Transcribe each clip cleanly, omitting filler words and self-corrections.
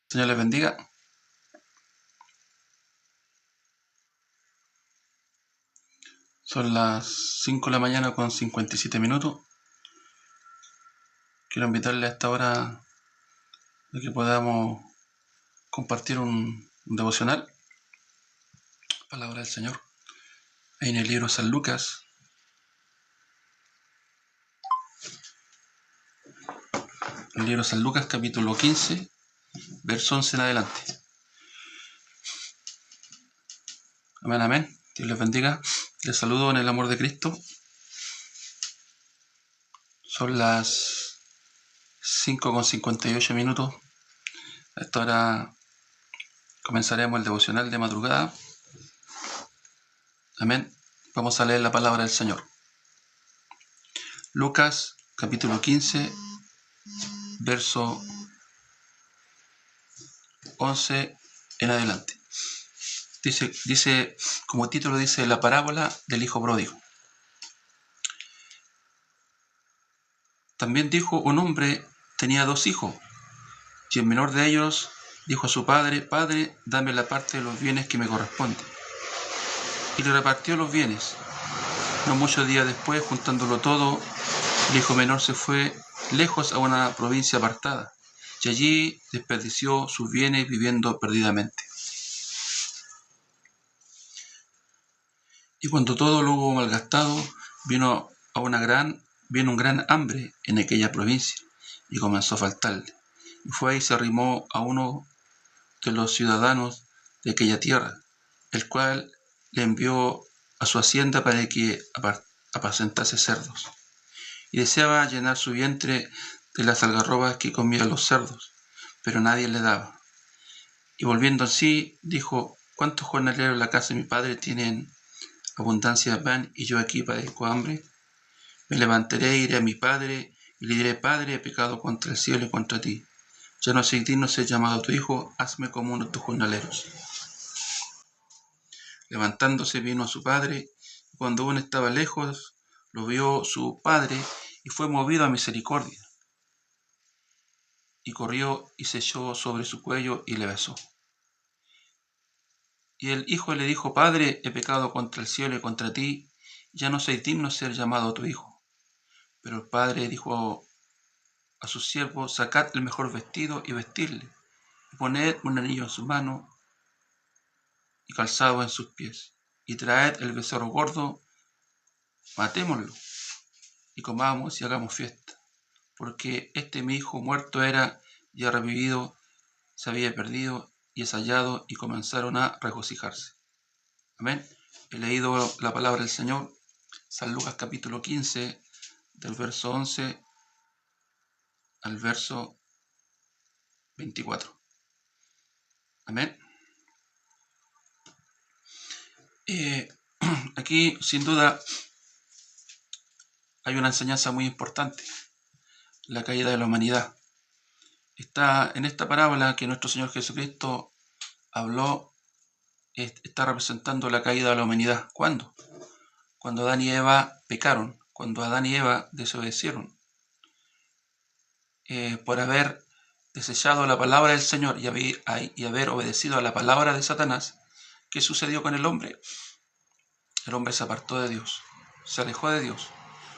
Señor les bendiga. Son las 5 de la mañana con 57 minutos. Quiero invitarle a esta hora a que podamos compartir un devocional, palabra del Señor, ahí en el libro San Lucas. El libro San Lucas, capítulo 15, verso 11 en adelante. Amén, amén. Dios les bendiga. Les saludo en el amor de Cristo. Son las 5 con 58 minutos. A esta hora comenzaremos el devocional de madrugada. Amén. Vamos a leer la palabra del Señor. Lucas, capítulo 15, verso 11 en adelante. Dice, como título dice, la parábola del hijo pródigo. También dijo, un hombre tenía 2 hijos, y el menor de ellos dijo a su padre, Padre, dame la parte de los bienes que me corresponde. Y le repartió los bienes. No muchos días después, juntándolo todo, el hijo menor se fue lejos a una provincia apartada, y allí desperdició sus bienes viviendo perdidamente. Y cuando todo lo hubo malgastado, vino un gran hambre en aquella provincia, y comenzó a faltarle. Y fue y se arrimó a uno de los ciudadanos de aquella tierra, el cual le envió a su hacienda para que apacentase cerdos. Y deseaba llenar su vientre de las algarrobas que comían los cerdos, pero nadie le daba. Y volviendo en sí, dijo, ¿cuántos jornaleros en la casa de mi padre tienen abundancia de pan, y yo aquí padezco hambre? Me levantaré, iré a mi padre, y le diré, Padre, he pecado contra el cielo y contra ti. Ya no soy digno de ser llamado tu hijo, hazme como uno de tus jornaleros. Levantándose vino a su padre, y cuando aún estaba lejos, lo vio su padre, y fue movido a misericordia. Y corrió y se echó sobre su cuello y le besó. Y el hijo le dijo, Padre, he pecado contra el cielo y contra ti, ya no soy digno de ser llamado tu hijo. Pero el padre dijo a sus siervos, sacad el mejor vestido y vestidle, y poned un anillo en su mano y calzado en sus pies, y traed el becerro gordo, matémoslo, y comamos y hagamos fiesta, porque este mi hijo muerto era y ha revivido, se había perdido y es hallado, y comenzaron a regocijarse. Amén. He leído la palabra del Señor, San Lucas capítulo 15, del verso 11 al verso 24. Amén. Aquí, sin duda, hay una enseñanza muy importante, la caída de la humanidad. Está en esta parábola que nuestro Señor Jesucristo habló, está representando la caída de la humanidad. ¿Cuándo? Cuando Adán y Eva pecaron, cuando Adán y Eva desobedecieron, por haber desechado la palabra del Señor y haber obedecido a la palabra de Satanás. ¿Qué sucedió con el hombre? El hombre se apartó de Dios, se alejó de Dios.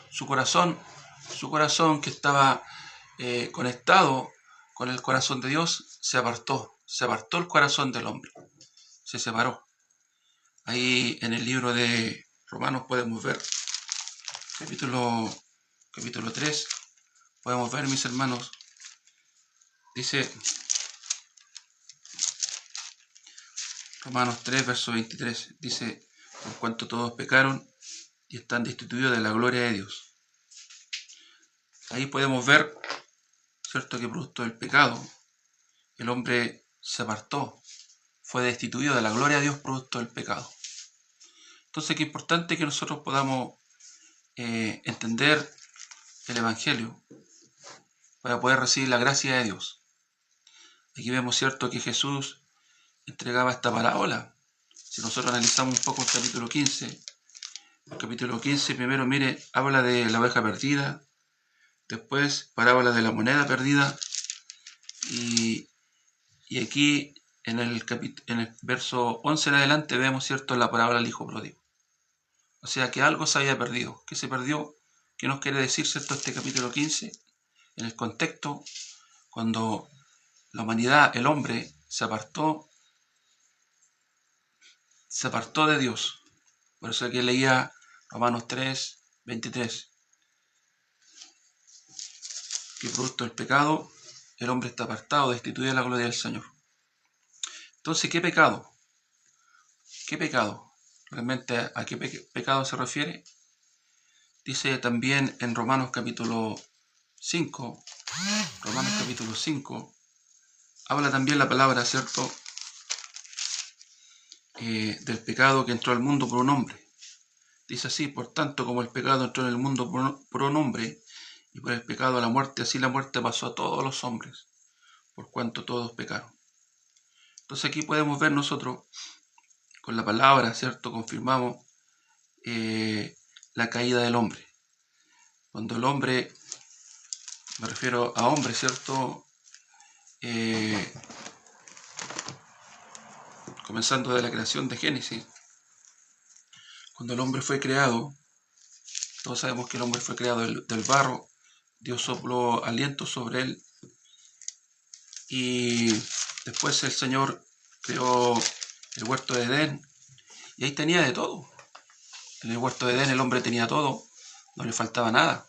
Su corazón que estaba conectado con el corazón de Dios, se apartó el corazón del hombre, se separó. Ahí en el libro de Romanos podemos ver, capítulo 3, podemos ver, mis hermanos, dice Romanos 3, verso 23, dice, por cuanto todos pecaron y están destituidos de la gloria de Dios. Ahí podemos ver, ¿cierto?, que producto del pecado, el hombre se apartó, fue destituido de la gloria de Dios producto del pecado. Entonces, qué importante que nosotros podamos entender el Evangelio para poder recibir la gracia de Dios. Aquí vemos, ¿cierto?, que Jesús entregaba esta parábola. Si nosotros analizamos un poco el capítulo 15, primero, mire, habla de la oveja perdida, después parábola de la moneda perdida, y Y aquí en el verso 11 en adelante vemos, ¿cierto?, la parábola del hijo pródigo. O sea que algo se había perdido. ¿Qué se perdió? ¿Qué nos quiere decir, cierto, este capítulo 15? En el contexto, cuando la humanidad, el hombre, se apartó de Dios. Por eso aquí leía Romanos 3, 23. Que producto del pecado, el hombre está apartado, destituido de la gloria del Señor. Entonces, ¿qué pecado? ¿Qué pecado? ¿Realmente a qué pecado se refiere? Dice también en Romanos capítulo 5, habla también la palabra, ¿cierto?, del pecado que entró al mundo por un hombre. Dice así: por tanto, como el pecado entró en el mundo por un hombre, y por el pecado la muerte, así la muerte pasó a todos los hombres, por cuanto todos pecaron. Entonces aquí podemos ver nosotros, con la palabra, ¿cierto?, confirmamos la caída del hombre. Cuando el hombre, me refiero a hombre, ¿cierto?, comenzando de la creación de Génesis, cuando el hombre fue creado, todos sabemos que el hombre fue creado del barro, Dios sopló aliento sobre él, y después el Señor creó el huerto de Edén, y ahí tenía de todo. En el huerto de Edén el hombre tenía todo, no le faltaba nada.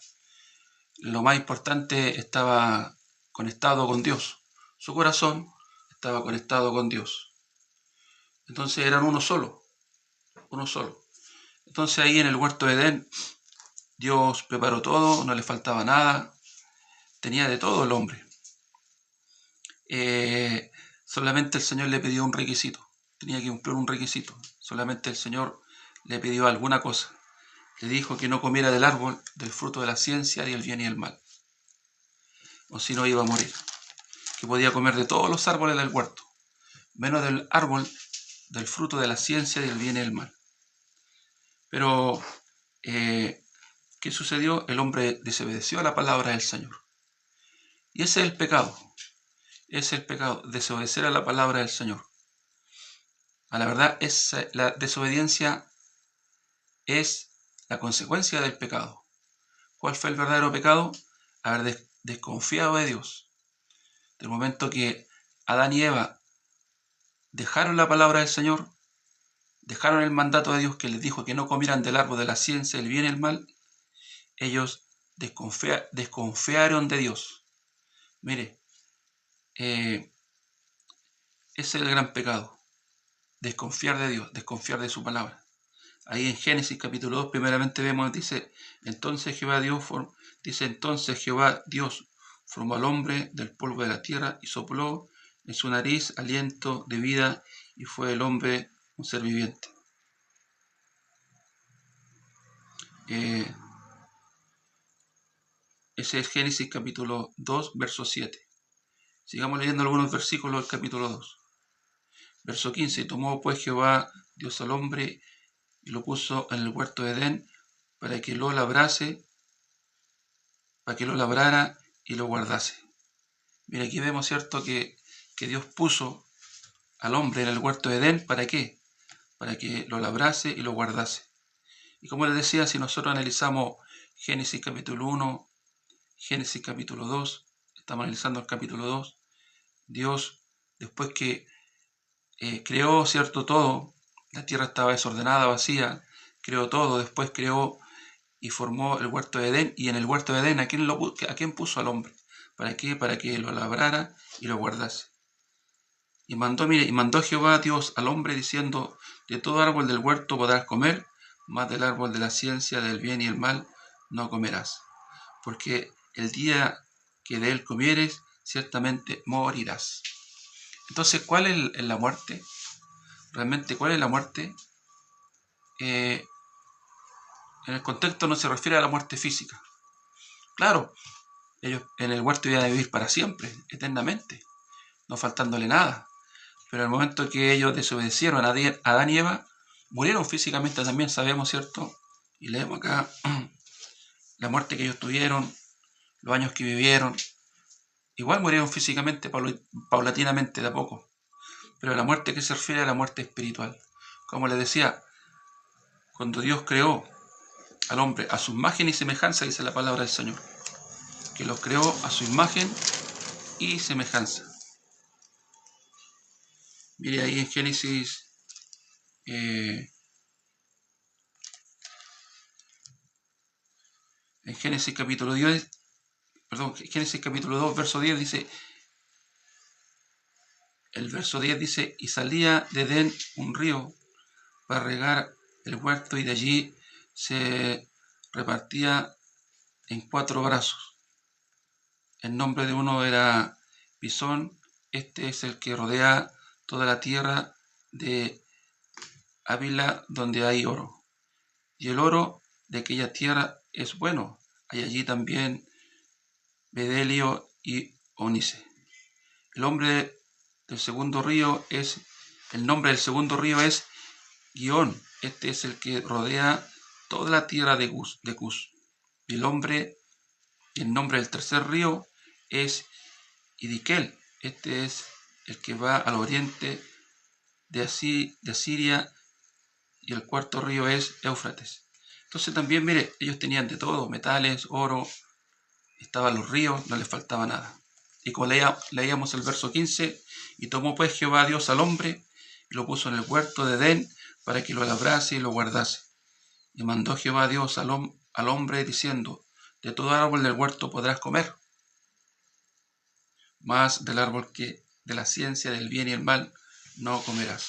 Lo más importante, estaba conectado con Dios. Su corazón estaba conectado con Dios. Entonces eran uno solo. Entonces ahí en el huerto de Edén, Dios preparó todo, no le faltaba nada, tenía de todo el hombre. Solamente el Señor le pidió un requisito, tenía que cumplir un requisito. Solamente el Señor le pidió alguna cosa. Le dijo que no comiera del árbol, del fruto de la ciencia y el bien y el mal, o si no iba a morir. Que podía comer de todos los árboles del huerto, menos del árbol del fruto de la ciencia y el bien y el mal. Pero, ¿qué sucedió? El hombre desobedeció a la palabra del Señor. Y ese es el pecado. Es el pecado, desobedecer a la palabra del Señor. A la verdad, la desobediencia es la consecuencia del pecado. ¿Cuál fue el verdadero pecado? Haber desconfiado de Dios. Del momento que Adán y Eva dejaron la palabra del Señor, dejaron el mandato de Dios que les dijo que no comieran del árbol de la ciencia, el bien y el mal, ellos desconfiaron de Dios. Mire, ese es el gran pecado. Desconfiar de Dios, desconfiar de su palabra. Ahí en Génesis capítulo 2 primeramente vemos, dice, entonces Jehová Dios formó al hombre del polvo de la tierra y sopló en su nariz aliento de vida, y fue el hombre un ser viviente. Ese es Génesis capítulo 2, verso 7. Sigamos leyendo algunos versículos del capítulo 2. Verso 15. Tomó pues Jehová Dios al hombre y lo puso en el huerto de Edén para que lo labrase, para que lo labrara y lo guardase. Mira, aquí vemos, ¿cierto?, que Dios puso al hombre en el huerto de Edén. ¿Para qué? Para que lo labrase y lo guardase. Y como les decía, si nosotros analizamos Génesis capítulo 1, Génesis capítulo 2, estamos analizando el capítulo 2, Dios, después que creó, ¿cierto?, todo, la tierra estaba desordenada, vacía, creó todo, después creó y formó el huerto de Edén, y en el huerto de Edén, ¿a quién puso al hombre? ¿Para qué? Para que lo labrara y lo guardase. Y mandó Jehová Dios al hombre diciendo, de todo árbol del huerto podrás comer, mas del árbol de la ciencia del bien y el mal no comerás, porque el día que de él comieres, ciertamente morirás. Entonces, ¿cuál es la muerte? Realmente, ¿cuál es la muerte? En el contexto no se refiere a la muerte física. Claro, ellos en el huerto iban a vivir para siempre, eternamente, no faltándole nada. Pero en el momento que ellos desobedecieron a Adán y Eva, murieron físicamente también, sabemos, ¿cierto? Y leemos acá la muerte que ellos tuvieron, los años que vivieron, igual murieron físicamente, paulatinamente, de a poco. Pero la muerte que se refiere a la muerte espiritual. Como les decía, cuando Dios creó al hombre a su imagen y semejanza, dice la palabra del Señor, que lo creó a su imagen y semejanza. Mire ahí en Génesis capítulo 10, Génesis capítulo 2, verso 10 dice, el verso 10 dice, y salía de Edén un río para regar el huerto y de allí se repartía en 4 brazos. El nombre de uno era Pisón, este es el que rodea toda la tierra de Ávila donde hay oro. Y el oro de aquella tierra es bueno. Hay allí también bedelio y ónice. El nombre del segundo río es Gihón. Este es el que rodea toda la tierra de Cus. Y el nombre del tercer río es Hiddekel. Este es el que va al oriente de Asiria, y el cuarto río es Éufrates. Entonces también, mire, ellos tenían de todo, metales, oro, estaban los ríos, no les faltaba nada. Y como leíamos el verso 15, y tomó pues Jehová Dios al hombre, y lo puso en el huerto de Edén, para que lo labrase y lo guardase. Y mandó Jehová Dios al hombre, diciendo, de todo árbol del huerto podrás comer, mas del árbol que de la ciencia del bien y el mal no comerás.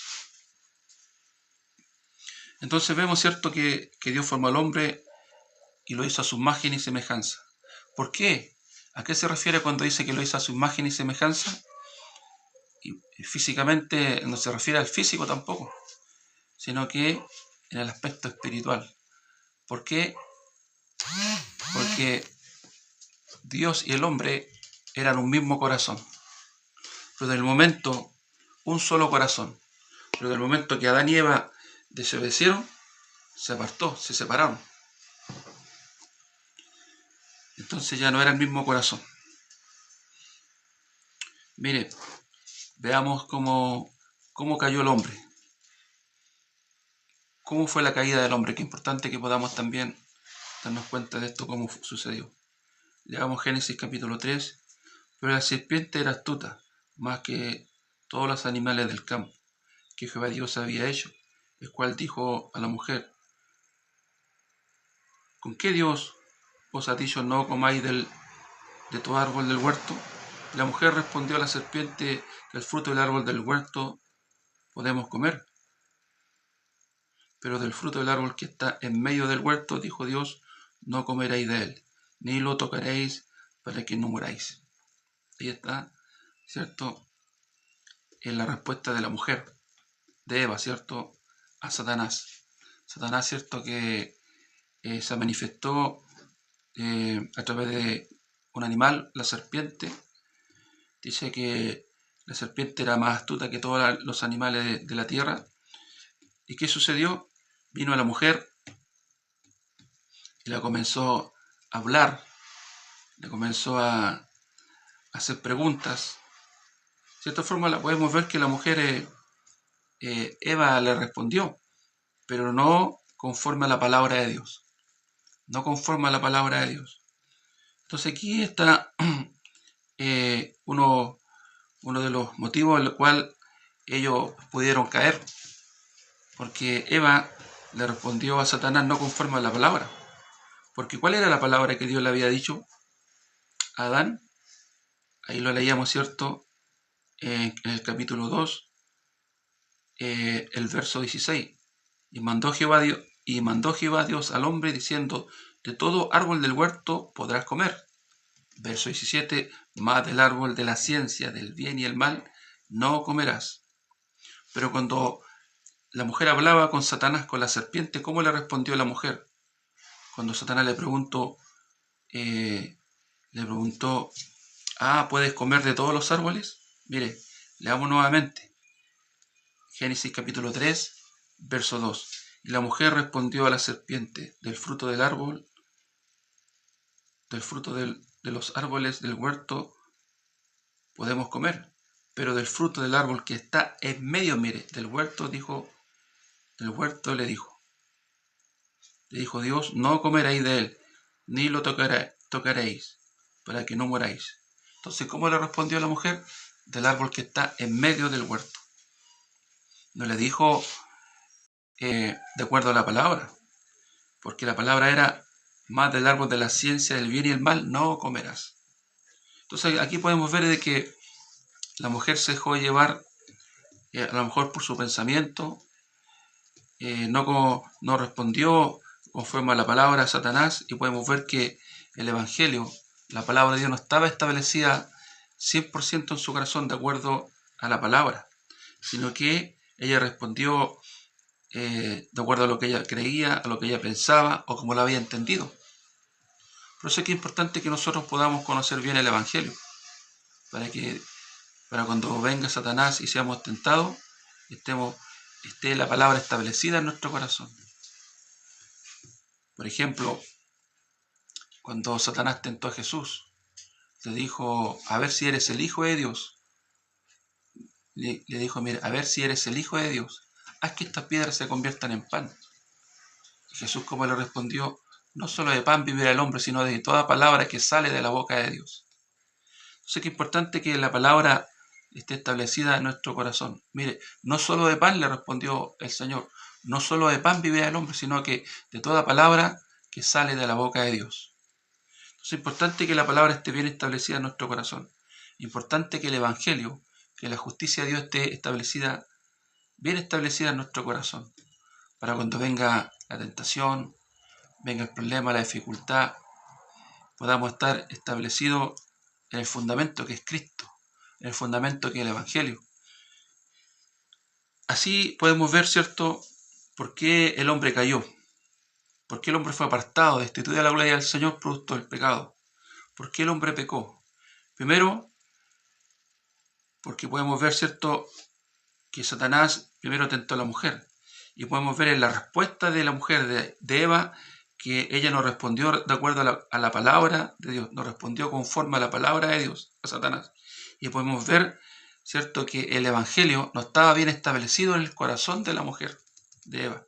Entonces vemos, ¿cierto?, que Dios formó al hombre y lo hizo a su imagen y semejanza. ¿Por qué? ¿A qué se refiere cuando dice que lo hizo a su imagen y semejanza? Y físicamente no se refiere al físico tampoco, sino que en el aspecto espiritual. ¿Por qué? Porque Dios y el hombre eran un mismo corazón. Pero del momento, un solo corazón. Pero del momento que Adán y Eva desobedecieron, se apartó, se separaron. Entonces ya no era el mismo corazón. Mire, veamos cómo cayó el hombre. ¿Cómo fue la caída del hombre? Qué importante que podamos también darnos cuenta de esto, cómo sucedió. Leamos Génesis capítulo 3. Pero la serpiente era astuta, más que todos los animales del campo, que Jehová Dios había hecho, el cual dijo a la mujer, ¿con qué Dios os ha dicho no comáis de todo árbol del huerto? Y la mujer respondió a la serpiente, que el fruto del árbol del huerto podemos comer, pero del fruto del árbol que está en medio del huerto, dijo Dios, no comeréis de él, ni lo tocaréis para que no muráis. Ahí está, ¿cierto?, en la respuesta de la mujer, de Eva, ¿cierto?, a Satanás. Satanás, ¿cierto?, que se manifestó a través de un animal, la serpiente. Dice que la serpiente era más astuta que todos los animales de la tierra. ¿Y qué sucedió? Vino a la mujer y la comenzó a hablar, le comenzó a hacer preguntas. De cierta forma la podemos ver que la mujer, Eva, le respondió, pero no conforme a la palabra de Dios. No conforme a la palabra de Dios. Entonces aquí está uno de los motivos en el cual ellos pudieron caer. Porque Eva le respondió a Satanás no conforme a la palabra. Porque ¿cuál era la palabra que Dios le había dicho a Adán? Ahí lo leíamos, ¿cierto?, en el capítulo 2, el verso 16. Y mandó Jehová Dios al hombre diciendo, de todo árbol del huerto podrás comer. Verso 17, mas del árbol de la ciencia del bien y el mal no comerás. Pero cuando la mujer hablaba con Satanás, con la serpiente, ¿cómo le respondió la mujer? Cuando Satanás le preguntó, ¿puedes comer de todos los árboles? Mire, leamos nuevamente. Génesis capítulo 3, verso 2. Y la mujer respondió a la serpiente, del fruto del árbol, del fruto de los árboles del huerto podemos comer, pero del fruto del árbol que está en medio, mire, del huerto le dijo Dios, no comeréis de él, ni lo tocaréis, para que no moráis. Entonces, ¿cómo le respondió la mujer? Del árbol que está en medio del huerto. No le dijo de acuerdo a la palabra, porque la palabra era más del árbol de la ciencia del bien y el mal, no comerás. Entonces, aquí podemos ver de que la mujer se dejó llevar, a lo mejor por su pensamiento, no respondió conforme a la palabra de Satanás, y podemos ver que el Evangelio, la palabra de Dios, no estaba establecida 100% en su corazón de acuerdo a la palabra, sino que ella respondió de acuerdo a lo que ella creía, a lo que ella pensaba o como lo había entendido. Por eso es que es importante que nosotros podamos conocer bien el Evangelio, para cuando venga Satanás y seamos tentados, esté la palabra establecida en nuestro corazón. Por ejemplo, cuando Satanás tentó a Jesús, le dijo, a ver si eres el Hijo de Dios. Le dijo, mira, a ver si eres el Hijo de Dios, haz que estas piedras se conviertan en pan. Y Jesús, como le respondió, no solo de pan vivirá el hombre, sino de toda palabra que sale de la boca de Dios. Entonces, que es importante que la palabra esté establecida en nuestro corazón. Mire, no solo de pan, le respondió el Señor, no solo de pan vivirá el hombre, sino que de toda palabra que sale de la boca de Dios. Entonces, es importante que la palabra esté bien establecida en nuestro corazón. Importante que el Evangelio, que la justicia de Dios esté establecida, bien establecida en nuestro corazón. Para cuando venga la tentación, venga el problema, la dificultad, podamos estar establecidos en el fundamento que es Cristo, en el fundamento que es el Evangelio. Así podemos ver, ¿cierto?, por qué el hombre cayó, por qué el hombre fue apartado, destituido de la gloria del Señor producto del pecado, por qué el hombre pecó. Primero, porque podemos ver, ¿cierto?, que Satanás primero tentó a la mujer, y podemos ver en la respuesta de la mujer, de Eva, que ella no respondió de acuerdo a la palabra de Dios, no respondió conforme a la palabra de Dios, a Satanás. Y podemos ver, ¿cierto?, que el Evangelio no estaba bien establecido en el corazón de la mujer, de Eva.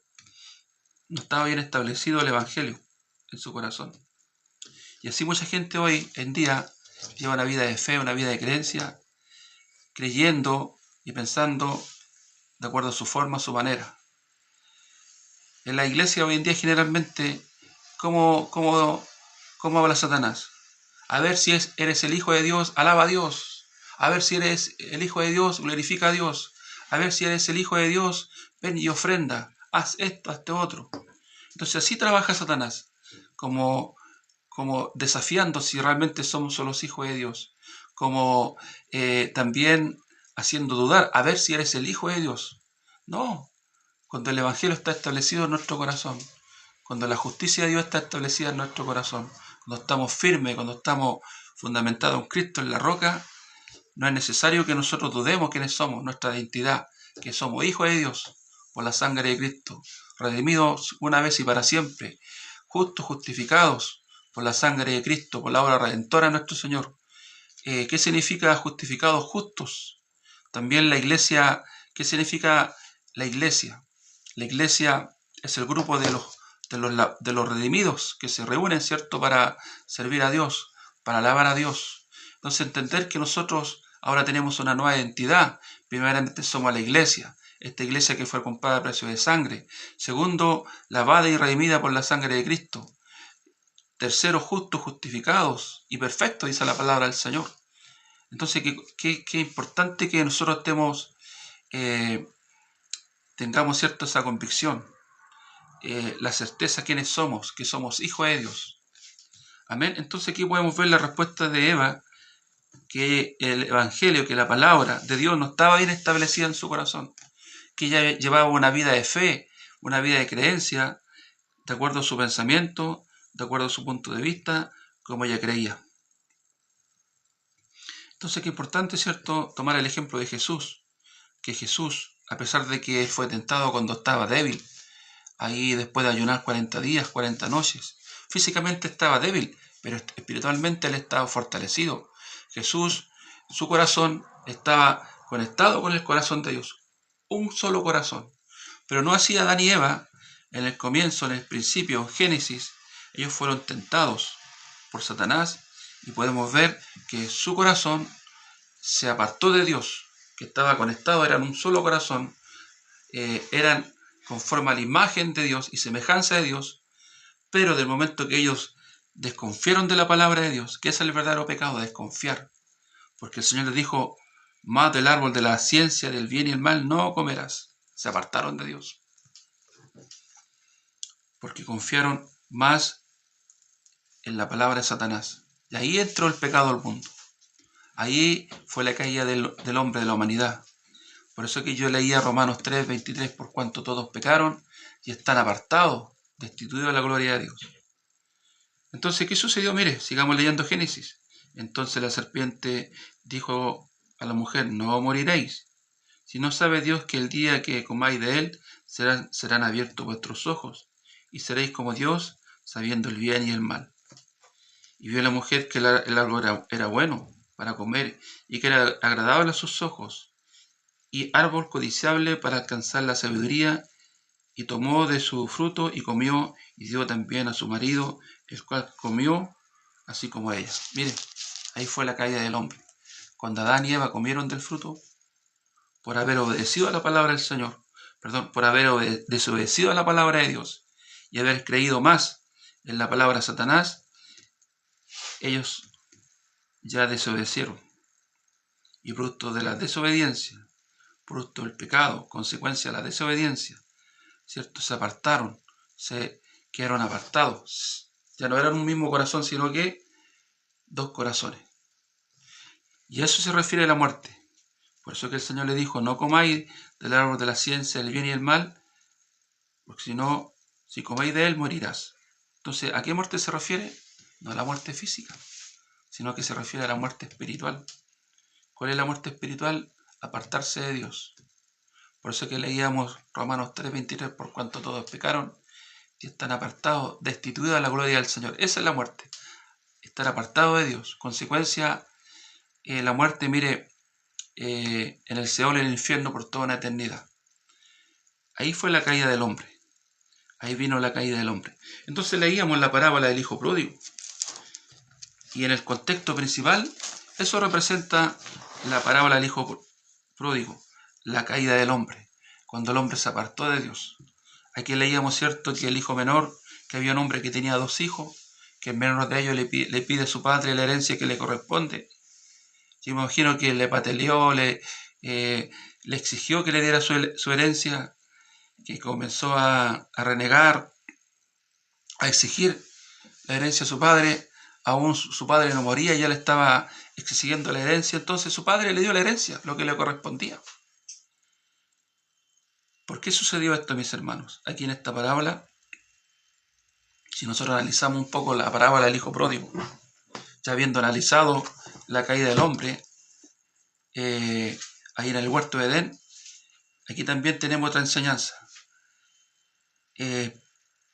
No estaba bien establecido el Evangelio en su corazón. Y así mucha gente hoy en día lleva una vida de fe, una vida de creencia, creyendo y pensando de acuerdo a su forma, a su manera. En la iglesia hoy en día generalmente, ¿cómo habla Satanás? A ver si eres el Hijo de Dios, alaba a Dios. A ver si eres el Hijo de Dios, glorifica a Dios. A ver si eres el Hijo de Dios, ven y ofrenda. Haz esto, haz esto otro. Entonces así trabaja Satanás, como desafiando si realmente somos los hijos de Dios. Como también haciendo dudar, a ver si eres el Hijo de Dios. No, cuando el Evangelio está establecido en nuestro corazón, cuando la justicia de Dios está establecida en nuestro corazón, cuando estamos firmes, cuando estamos fundamentados en Cristo, en la roca, no es necesario que nosotros dudemos quiénes somos, nuestra identidad, que somos hijos de Dios por la sangre de Cristo, redimidos una vez y para siempre, justos, justificados por la sangre de Cristo, por la obra redentora de nuestro Señor. ¿Qué significa justificados justos? También la iglesia, ¿qué significa la iglesia? La iglesia es el grupo de los redimidos que se reúnen, ¿cierto?, para servir a Dios, para alabar a Dios. Entonces, entender que nosotros ahora tenemos una nueva identidad. Primeramente somos la iglesia, esta iglesia que fue comprada a precio de sangre. Segundo, lavada y redimida por la sangre de Cristo. Tercero, justos, justificados y perfectos, dice la palabra del Señor. Entonces, qué importante que nosotros tengamos, ¿cierto?, esa convicción, la certeza quiénes somos, que somos hijos de Dios. Amén. Entonces aquí podemos ver la respuesta de Eva, que el Evangelio, que la palabra de Dios no estaba bien establecida en su corazón, que ella llevaba una vida de fe, una vida de creencia, de acuerdo a su pensamiento, de acuerdo a su punto de vista, como ella creía. Entonces qué importante, ¿cierto?, tomar el ejemplo de Jesús, que Jesús, a pesar de que fue tentado cuando estaba débil, ahí después de ayunar 40 días, 40 noches, físicamente estaba débil, pero espiritualmente él estaba fortalecido. Jesús su corazón estaba conectado con el corazón de Dios. Un solo corazón. Pero no así Adán y Eva. En el comienzo, en el principio, en Génesis, ellos fueron tentados por Satanás y podemos ver que su corazón se apartó de Dios, que estaba conectado, eran un solo corazón, eran conforme a la imagen de Dios y semejanza de Dios, pero del momento que ellos desconfiaron de la palabra de Dios, que es el verdadero pecado, desconfiar, porque el Señor les dijo, más del árbol de la ciencia del bien y el mal no comerás, se apartaron de Dios, porque confiaron más en la palabra de Satanás, y ahí entró el pecado al mundo, ahí fue la caída del hombre, de la humanidad. Por eso que yo leía Romanos 3:23, por cuanto todos pecaron y están apartados, destituidos de la gloria de Dios. Entonces, ¿qué sucedió? Mire, sigamos leyendo Génesis. Entonces la serpiente dijo a la mujer, no moriréis, si no sabe Dios que el día que comáis de él serán abiertos vuestros ojos, y seréis como Dios, sabiendo el bien y el mal. Y vio la mujer que el árbol era bueno para comer, y que era agradable a sus ojos, y árbol codiciable para alcanzar la sabiduría, y tomó de su fruto y comió, y dio también a su marido, el cual comió así como ella. Miren, ahí fue la caída del hombre. Cuando Adán y Eva comieron del fruto, por haber obedecido a la palabra del Señor, por haber desobedecido a la palabra de Dios y haber creído más en la palabra de Satanás, ellos ya desobedecieron. Y producto de la desobediencia, producto del pecado, consecuencia de la desobediencia, ¿cierto? Se apartaron, se quedaron apartados. Ya no eran un mismo corazón, sino que dos corazones. Y a eso se refiere a la muerte. Por eso que el Señor le dijo, no comáis del árbol de la ciencia del bien y el mal, porque si comáis de él, morirás. Entonces, ¿a qué muerte se refiere? No a la muerte física, sino que se refiere a la muerte espiritual. ¿Cuál es la muerte espiritual? Apartarse de Dios. Por eso que leíamos Romanos 3:23, por cuanto todos pecaron y están apartados, destituidos de la gloria del Señor. Esa es la muerte, estar apartado de Dios. Consecuencia, la muerte, mire, en el Seol, en el infierno, por toda una eternidad. Ahí fue la caída del hombre. Ahí vino la caída del hombre. Entonces leíamos la parábola del hijo pródigo. Y en el contexto principal, eso representa la parábola del hijo pródigo, la caída del hombre, cuando el hombre se apartó de Dios. Aquí leíamos, ¿cierto?, que el hijo menor, que había un hombre que tenía 2 hijos, que el menor de ellos le pide a su padre la herencia que le corresponde. Yo me imagino que le pataleó, le exigió que le diera su herencia, que comenzó a renegar, a exigir la herencia a su padre. Aún su padre no moría, ya le estaba exigiendo la herencia, entonces su padre le dio la herencia, lo que le correspondía. ¿Por qué sucedió esto, mis hermanos? Aquí en esta parábola, si nosotros analizamos un poco la parábola del hijo pródigo, ya habiendo analizado la caída del hombre, ahí en el huerto de Edén, aquí también tenemos otra enseñanza.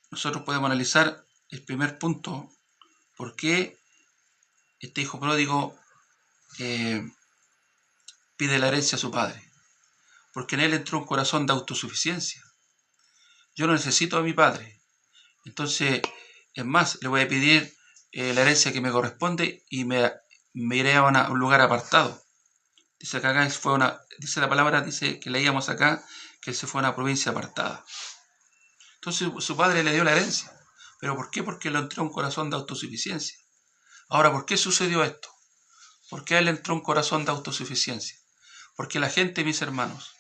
Nosotros podemos analizar el primer punto, por qué este hijo pródigo pide la herencia a su padre. Porque en él entró un corazón de autosuficiencia. Yo no necesito a mi padre. Entonces, es más, le voy a pedir la herencia que me corresponde y me iré a un lugar apartado. Dice que acá dice la palabra, dice que leíamos acá, que él se fue a una provincia apartada. Entonces su padre le dio la herencia. ¿Pero por qué? Porque le entró un corazón de autosuficiencia. Ahora, ¿por qué sucedió esto? ¿Por qué a él le entró un corazón de autosuficiencia? Porque la gente, mis hermanos,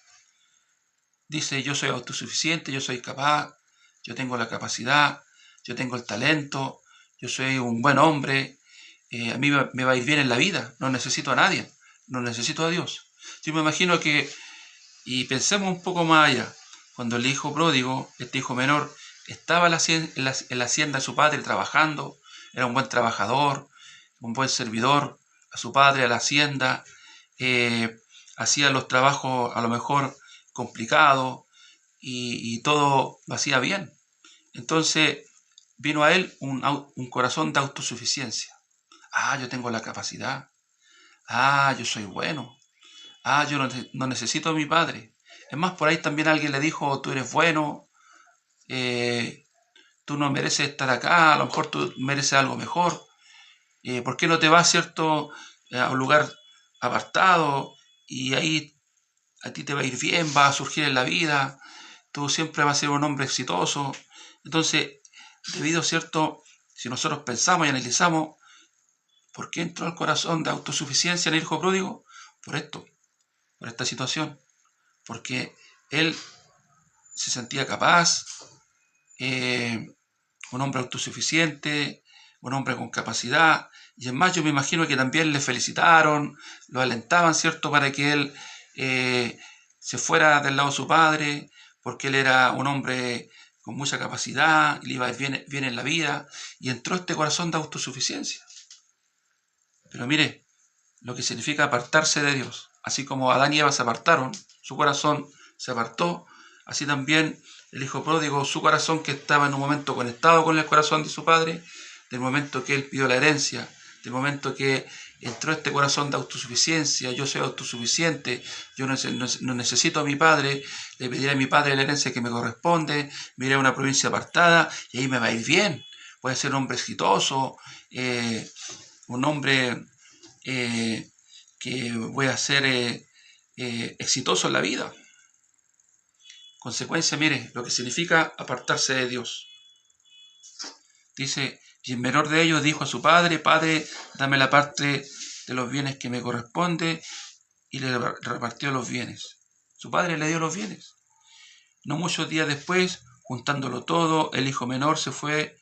dice, yo soy autosuficiente, yo soy capaz, yo tengo la capacidad, yo tengo el talento, yo soy un buen hombre, a mí me va a ir bien en la vida, no necesito a nadie, no necesito a Dios. Yo me imagino que, y pensemos un poco más allá, cuando el hijo pródigo, este hijo menor, estaba en la hacienda de su padre trabajando, era un buen trabajador, un buen servidor a su padre, a la hacienda, hacía los trabajos a lo mejor complicados y todo lo hacía bien. Entonces vino a él un corazón de autosuficiencia. Yo tengo la capacidad. Ah, yo soy bueno. Ah, yo no necesito a mi padre. Es más, por ahí también alguien le dijo, tú eres bueno, eh, tú no mereces estar acá, a lo mejor tú mereces algo mejor. ¿Por qué no te vas, cierto, a un lugar apartado y ahí a ti te va a ir bien, va a surgir en la vida, tú siempre vas a ser un hombre exitoso? Entonces, debido, cierto, si nosotros pensamos y analizamos, ¿por qué entró al corazón de autosuficiencia en el hijo pródigo? Por esto, por esta situación, porque él se sentía capaz, eh, un hombre autosuficiente, un hombre con capacidad, y es más, yo me imagino que también le felicitaron, lo alentaban, ¿cierto?, para que él eh, se fuera del lado de su padre, porque él era un hombre con mucha capacidad, y le iba a ir bien en la vida, y entró este corazón de autosuficiencia. Pero mire, lo que significa apartarse de Dios, así como Adán y Eva se apartaron, su corazón se apartó, así también el hijo pródigo, su corazón que estaba en un momento conectado con el corazón de su padre, del momento que él pidió la herencia, del momento que entró este corazón de autosuficiencia, yo soy autosuficiente, yo no necesito a mi padre, le pediré a mi padre la herencia que me corresponde, me iré a una provincia apartada y ahí me va a ir bien, voy a ser un hombre exitoso, un hombre que voy a ser exitoso en la vida. Consecuencia, mire, lo que significa apartarse de Dios. Dice, y el menor de ellos dijo a su padre, Padre, dame la parte de los bienes que me corresponde, y le repartió los bienes. Su padre le dio los bienes. No muchos días después, juntándolo todo, el hijo menor se fue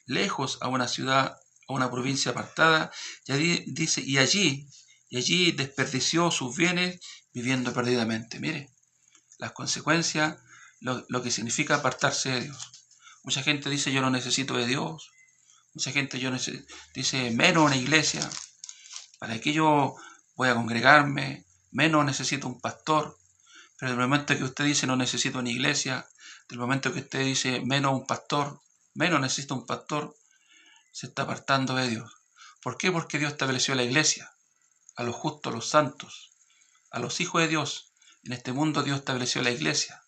lejos a una ciudad, a una provincia apartada, y allí, dice, y allí desperdició sus bienes viviendo perdidamente. Mire, las consecuencias, lo que significa apartarse de Dios. Mucha gente dice, yo no necesito de Dios. Mucha gente dice, menos una iglesia. ¿Para qué yo voy a congregarme? Menos necesito un pastor. Pero del momento que usted dice, no necesito una iglesia, del momento que usted dice, menos un pastor, menos necesito un pastor, se está apartando de Dios. ¿Por qué? Porque Dios estableció la iglesia, a los justos, a los santos, a los hijos de Dios. En este mundo Dios estableció la iglesia.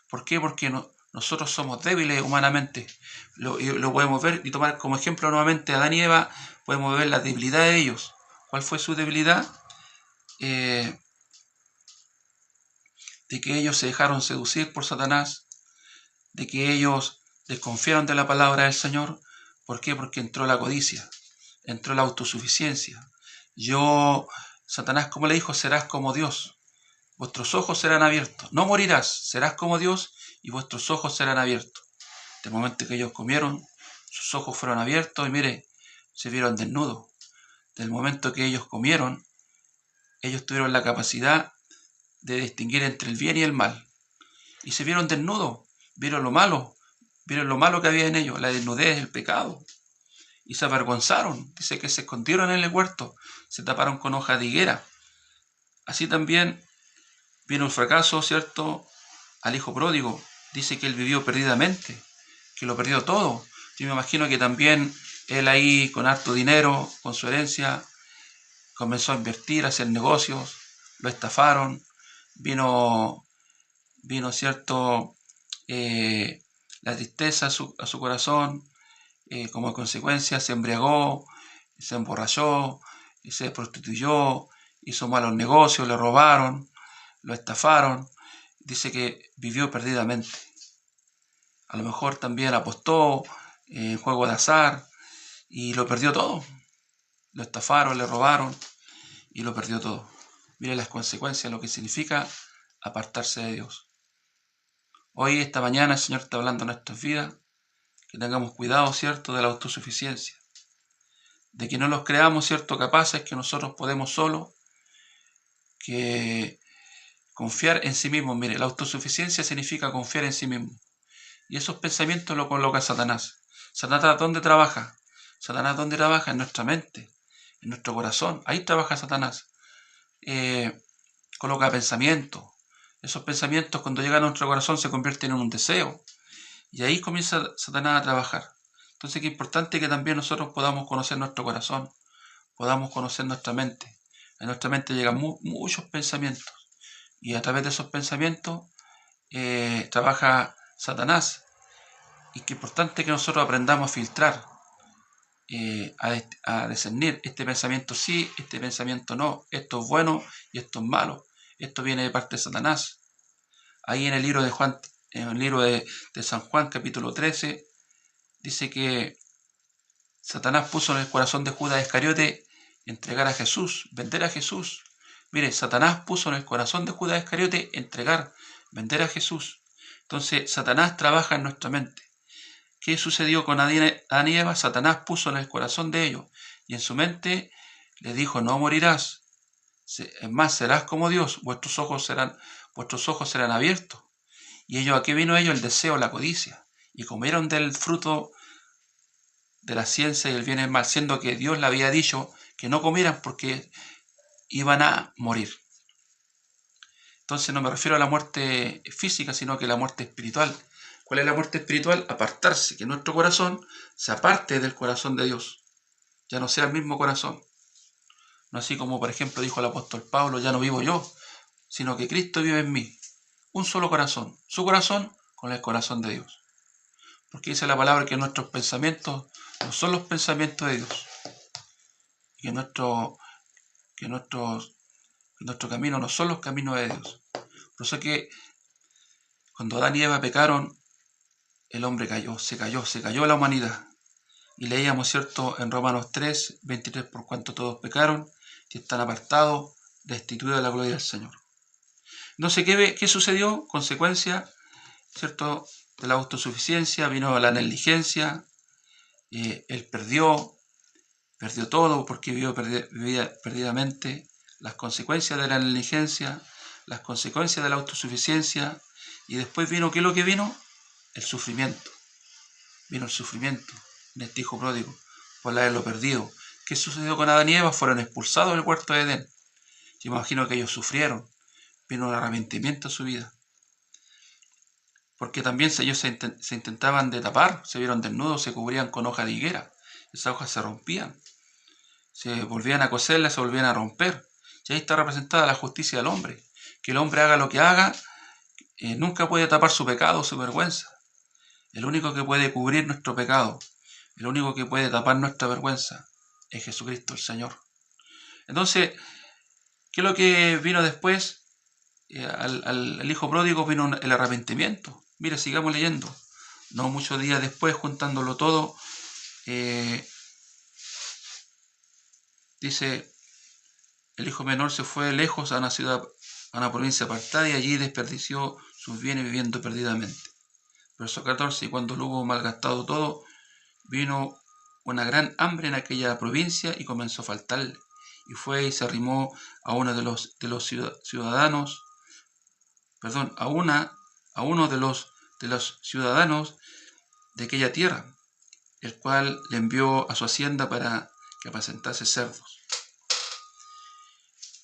¿Por qué? Porque nosotros somos débiles humanamente. Lo podemos ver y tomar como ejemplo nuevamente a Adán y Eva, podemos ver la debilidad de ellos. ¿Cuál fue su debilidad? De que ellos se dejaron seducir por Satanás, de que ellos desconfiaron de la palabra del Señor. ¿Por qué? Porque entró la codicia, entró la autosuficiencia. Satanás, como le dijo, serás como Dios. Vuestros ojos serán abiertos. No morirás, serás como Dios y vuestros ojos serán abiertos. Del momento que ellos comieron, sus ojos fueron abiertos y mire, se vieron desnudos. Del momento que ellos comieron, ellos tuvieron la capacidad de distinguir entre el bien y el mal. Y se vieron desnudos, vieron lo malo que había en ellos, la desnudez, el pecado. Y se avergonzaron, dice que se escondieron en el huerto, se taparon con hojas de higuera. Así también vino el fracaso, ¿cierto?, al hijo pródigo. Dice que él vivió perdidamente, que lo perdió todo. Yo me imagino que también él ahí, con harto dinero, con su herencia, comenzó a invertir, a hacer negocios, lo estafaron, vino, ¿cierto?, la tristeza a su corazón, como consecuencia se embriagó, se emborrachó, se prostituyó, hizo malos negocios, le robaron, lo estafaron. Dice que vivió perdidamente. A lo mejor también apostó en juego de azar y lo perdió todo. Lo estafaron, le robaron y lo perdió todo. Mire las consecuencias, lo que significa apartarse de Dios. Hoy, esta mañana, el Señor está hablando en nuestras vidas, que tengamos cuidado, ¿cierto?, de la autosuficiencia. De que no los creamos, ¿cierto?, capaces, que nosotros podemos solos, que confiar en sí mismo. Mire, la autosuficiencia significa confiar en sí mismo. Y esos pensamientos lo coloca Satanás. ¿Satanás dónde trabaja? Satanás dónde trabaja? En nuestra mente, en nuestro corazón. Ahí trabaja Satanás. Coloca pensamientos. Esos pensamientos, cuando llegan a nuestro corazón, se convierten en un deseo. Y ahí comienza Satanás a trabajar. Entonces, qué importante que también nosotros podamos conocer nuestro corazón, podamos conocer nuestra mente, A nuestra mente llegan muchos pensamientos y a través de esos pensamientos trabaja Satanás. Y que es importante que nosotros aprendamos a filtrar, a discernir este pensamiento sí, este pensamiento no, esto es bueno y esto es malo, esto viene de parte de Satanás. Ahí en el libro de Juan, en el libro de San Juan, capítulo 13, dice que Satanás puso en el corazón de Judas Iscariote entregar a Jesús, vender a Jesús. Mire, Satanás puso en el corazón de Judas Iscariote entregar, vender a Jesús. Entonces, Satanás trabaja en nuestra mente. ¿Qué sucedió con Adán y Eva? Satanás puso en el corazón de ellos y en su mente les dijo: no morirás, es más, serás como Dios, vuestros ojos serán abiertos. Y ellos, ¿a qué vino ellos? El deseo, la codicia. Y comieron del fruto de la ciencia y el bien y el mal, siendo que Dios le había dicho que no comieran porque iban a morir. Entonces no me refiero a la muerte física, sino que la muerte espiritual. ¿Cuál es la muerte espiritual? Apartarse, que nuestro corazón se aparte del corazón de Dios, ya no sea el mismo corazón. No así como, por ejemplo, dijo el apóstol Pablo: ya no vivo yo, sino que Cristo vive en mí. Un solo corazón, su corazón con el corazón de Dios. Porque dice la palabra que nuestros pensamientos no son los pensamientos de Dios. Y que nuestro camino no son los caminos de Dios. Por eso es que cuando Adán y Eva pecaron, el hombre se cayó la humanidad. Y leíamos, ¿cierto?, en Romanos 3, 23, por cuanto todos pecaron y están apartados, destituidos de la gloria del Señor. Entonces, ¿qué sucedió? Consecuencia, ¿cierto?, de la autosuficiencia, vino la negligencia, él perdió todo porque vivía perdidamente. Las consecuencias de la negligencia, las consecuencias de la autosuficiencia, y después vino, ¿qué es lo que vino? El sufrimiento. Vino el sufrimiento en este hijo pródigo por haberlo perdido. ¿Qué sucedió con Adán y Eva? Fueron expulsados del huerto de Edén. Yo imagino que ellos sufrieron. Vino un arrepentimiento a su vida. Porque también ellos se intentaban de tapar, se vieron desnudos, se cubrían con hojas de higuera. Esas hojas se rompían. Se volvían a coserlas, se volvían a romper. Y ahí está representada la justicia del hombre. Que el hombre haga lo que haga, nunca puede tapar su pecado, su vergüenza. El único que puede cubrir nuestro pecado, el único que puede tapar nuestra vergüenza, es Jesucristo el Señor. Entonces, ¿qué es lo que vino después? Al hijo pródigo vino el arrepentimiento. Mira, sigamos leyendo. No muchos días después, juntándolo todo, dice: el hijo menor se fue lejos a una ciudad, a una provincia apartada, y allí desperdició sus bienes viviendo perdidamente. Verso 14: y cuando lo hubo malgastado todo, vino una gran hambre en aquella provincia y comenzó a faltarle. Y fue y se arrimó a uno de los ciudadanos, a uno de los ciudadanos de aquella tierra, el cual le envió a su hacienda para que apacentase cerdos.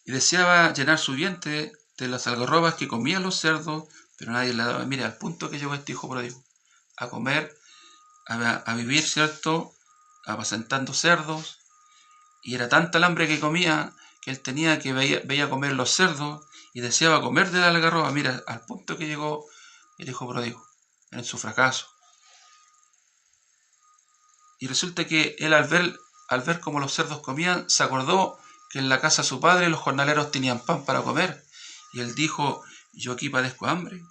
Y deseaba llenar su vientre de las algarrobas que comían los cerdos, pero nadie le daba. Mira, al punto que llegó este hijo pródigo, a comer, a vivir, ¿cierto?, apacentando cerdos, y era tanta el hambre que comía que él veía comer los cerdos y deseaba comer de la algarroba. Mira, al punto que llegó el hijo pródigo en su fracaso. Y resulta que él, al ver cómo los cerdos comían, se acordó que en la casa de su padre los jornaleros tenían pan para comer, y él dijo: yo aquí padezco hambre.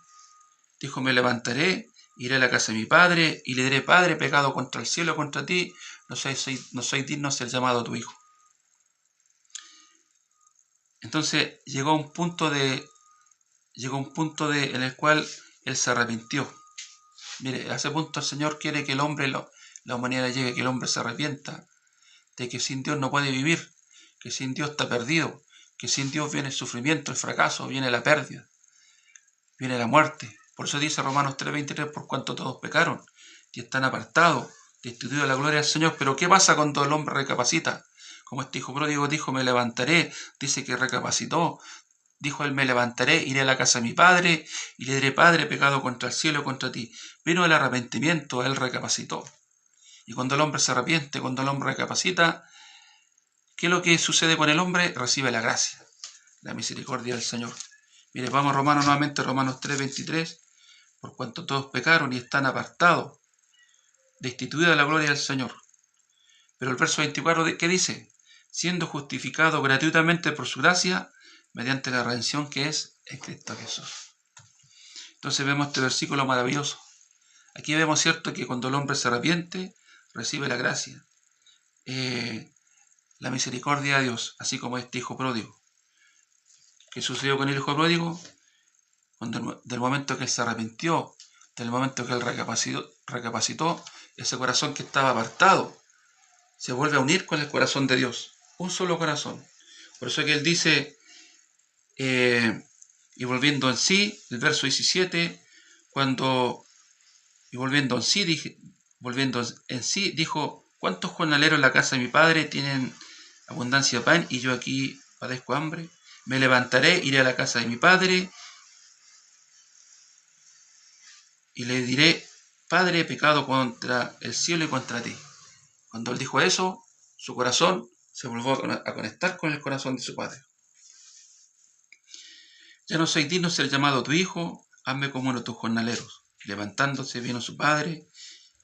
Dijo: me levantaré, iré a la casa de mi padre y le diré: Padre, he pecado contra el cielo y contra ti, no soy digno de ser llamado tu hijo. Entonces llegó un punto en el cual él se arrepintió. Mire, a ese punto el Señor quiere que el hombre, la humanidad llegue, que el hombre se arrepienta de que sin Dios no puede vivir, que sin Dios está perdido, que sin Dios viene el sufrimiento, el fracaso, viene la pérdida, viene la muerte. Por eso dice Romanos 3:23: por cuanto todos pecaron y están apartados, destituidos de la gloria del Señor. Pero ¿qué pasa cuando el hombre recapacita? Como este hijo pródigo dijo: me levantaré. Dice que recapacitó. Dijo él: me levantaré, iré a la casa de mi padre y le diré: Padre, he pecado contra el cielo y contra ti. Vino el arrepentimiento, él recapacitó. Y cuando el hombre se arrepiente, cuando el hombre recapacita, ¿Qué es lo que sucede con el hombre? Recibe la gracia, la misericordia del Señor. Mire, vamos a Romanos nuevamente, Romanos 3:23. Por cuanto todos pecaron y están apartados, destituidos de la gloria del Señor. Pero el verso 24, ¿qué dice? Siendo justificado gratuitamente por su gracia, mediante la redención que es en Cristo Jesús. Entonces vemos este versículo maravilloso. Aquí vemos, cierto, que cuando el hombre se arrepiente, recibe la gracia, la misericordia de Dios, así como este hijo pródigo. ¿Qué sucedió con el hijo pródigo? Del momento que él se arrepintió, del momento que él recapacitó, ese corazón que estaba apartado se vuelve a unir con el corazón de Dios, un solo corazón. Por eso que él dice, y volviendo en sí, el verso 17, volviendo en sí, dijo, ¿cuántos jornaleros en la casa de mi padre tienen abundancia de pan y yo aquí padezco hambre? Me levantaré, iré a la casa de mi padre y le diré, Padre, he pecado contra el cielo y contra ti. Cuando él dijo eso, su corazón se volvió a conectar con el corazón de su padre. Ya no soy digno de ser llamado tu hijo, hazme como uno de tus jornaleros. Levantándose vino su padre,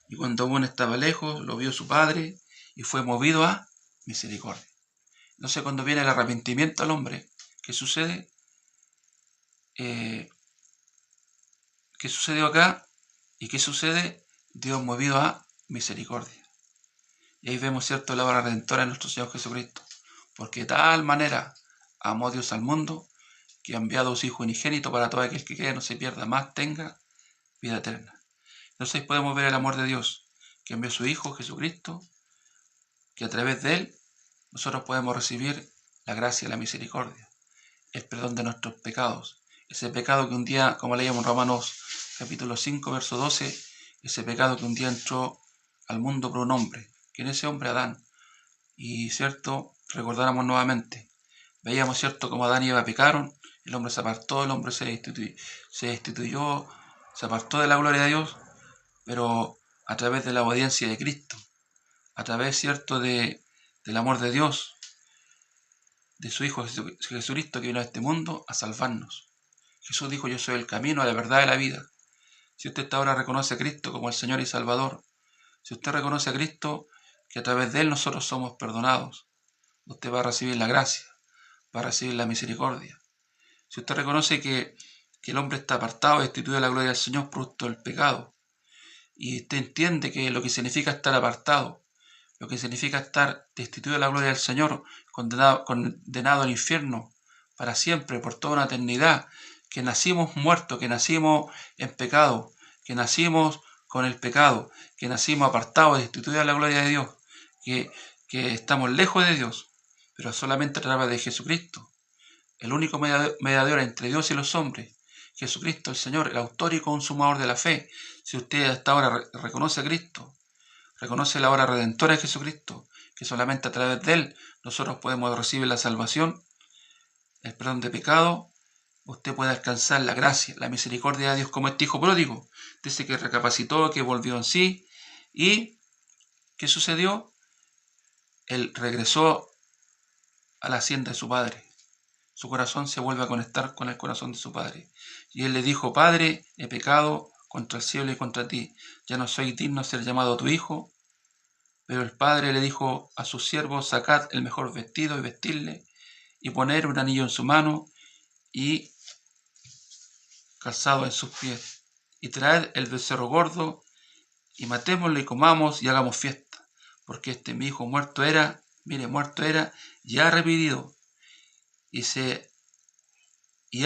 y cuando aún estaba lejos, lo vio su padre, y fue movido a misericordia. Entonces, cuando viene el arrepentimiento al hombre, ¿qué sucede? ¿Qué sucedió acá? ¿Y qué sucede? Dios movido a misericordia. Y ahí vemos, cierto, la obra redentora de nuestro Señor Jesucristo. Porque de tal manera amó Dios al mundo, que ha enviado a su Hijo unigénito para todo aquel que cree no se pierda más, tenga vida eterna. Entonces podemos ver el amor de Dios, que envió a su Hijo Jesucristo, que a través de él nosotros podemos recibir la gracia y la misericordia, el perdón de nuestros pecados. Ese pecado que un día, como leíamos en Romanos capítulo 5, verso 12, ese pecado que un día entró al mundo por un hombre, que en ese hombre Adán. Y cierto, recordáramos nuevamente, veíamos cierto como Adán y Eva pecaron, el hombre se apartó, el hombre se destituyó, se apartó de la gloria de Dios, pero a través de la obediencia de Cristo, a través, cierto, del amor de Dios, de su Hijo Jesucristo que vino a este mundo a salvarnos. Jesús dijo, yo soy el camino, la verdad y la vida. Si usted hasta ahora reconoce a Cristo como el Señor y Salvador, si usted reconoce a Cristo, que a través de él nosotros somos perdonados, usted va a recibir la gracia, va a recibir la misericordia. Si usted reconoce que el hombre está apartado, destituido de la gloria del Señor, producto del pecado, y usted entiende que lo que significa estar apartado, lo que significa estar destituido de la gloria del Señor, condenado al infierno para siempre, por toda una eternidad, que nacimos muertos, que nacimos en pecado, que nacimos con el pecado, que nacimos apartados, destituidos de la gloria de Dios, que estamos lejos de Dios, pero solamente a través de Jesucristo, el único mediador entre Dios y los hombres, Jesucristo el Señor, el autor y consumador de la fe. Si usted hasta ahora reconoce a Cristo, reconoce la obra redentora de Jesucristo, que solamente a través de él nosotros podemos recibir la salvación, el perdón de pecado, usted puede alcanzar la gracia, la misericordia de Dios como este hijo pródigo. Dice que recapacitó, que volvió en sí, y ¿qué sucedió? Él regresó a la hacienda de su padre. Su corazón se vuelve a conectar con el corazón de su padre. Y él le dijo, Padre, he pecado contra el cielo y contra ti. Ya no soy digno de ser llamado tu hijo. Pero el padre le dijo a sus siervos, sacad el mejor vestido y vestirle, y poner un anillo en su mano y calzado en sus pies. Y traed el becerro gordo, y matémoslo y comamos y hagamos fiesta. Porque este mi hijo muerto era, muerto era, y ha revivido. Y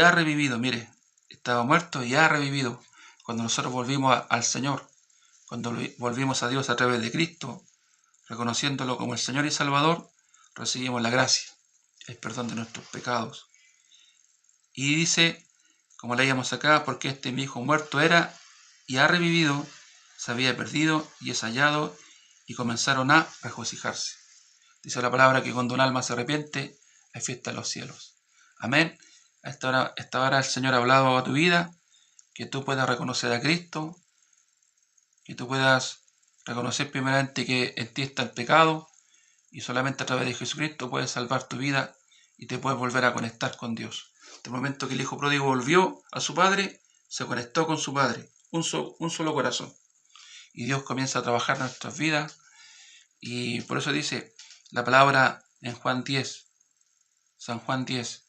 ha revivido, estaba muerto y ha revivido. Cuando nosotros volvimos al Señor, cuando volvimos a Dios a través de Cristo, reconociéndolo como el Señor y Salvador, recibimos la gracia, el perdón de nuestros pecados. Y dice, como leíamos acá, porque este mi hijo muerto era y ha revivido, se había perdido y es hallado, y comenzaron a regocijarse. Dice la palabra que cuando un alma se arrepiente, hay fiesta en los cielos. Amén. A esta hora el Señor ha hablado a tu vida, que tú puedas reconocer a Cristo, que tú puedas reconocer primeramente que en ti está el pecado, Y solamente a través de Jesucristo puedes salvar tu vida y te puedes volver a conectar con Dios. Desde el momento que el hijo pródigo volvió a su padre, se conectó con su padre, un solo corazón. Y Dios comienza a trabajar en nuestras vidas. Y por eso dice la palabra en San Juan 10,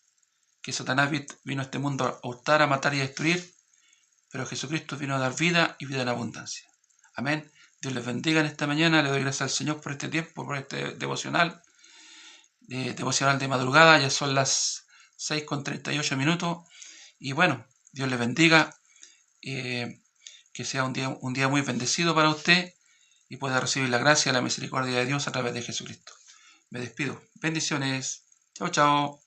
que Satanás vino a este mundo a hurtar, a matar y a destruir, pero Jesucristo vino a dar vida y vida en abundancia. Amén. Dios les bendiga en esta mañana. Le doy gracias al Señor por este tiempo, por este devocional de madrugada. Ya son las 6:38. Y bueno, Dios les bendiga. Que sea un día muy bendecido para usted y pueda recibir la gracia y la misericordia de Dios a través de Jesucristo. Me despido. Bendiciones. Chao, chao.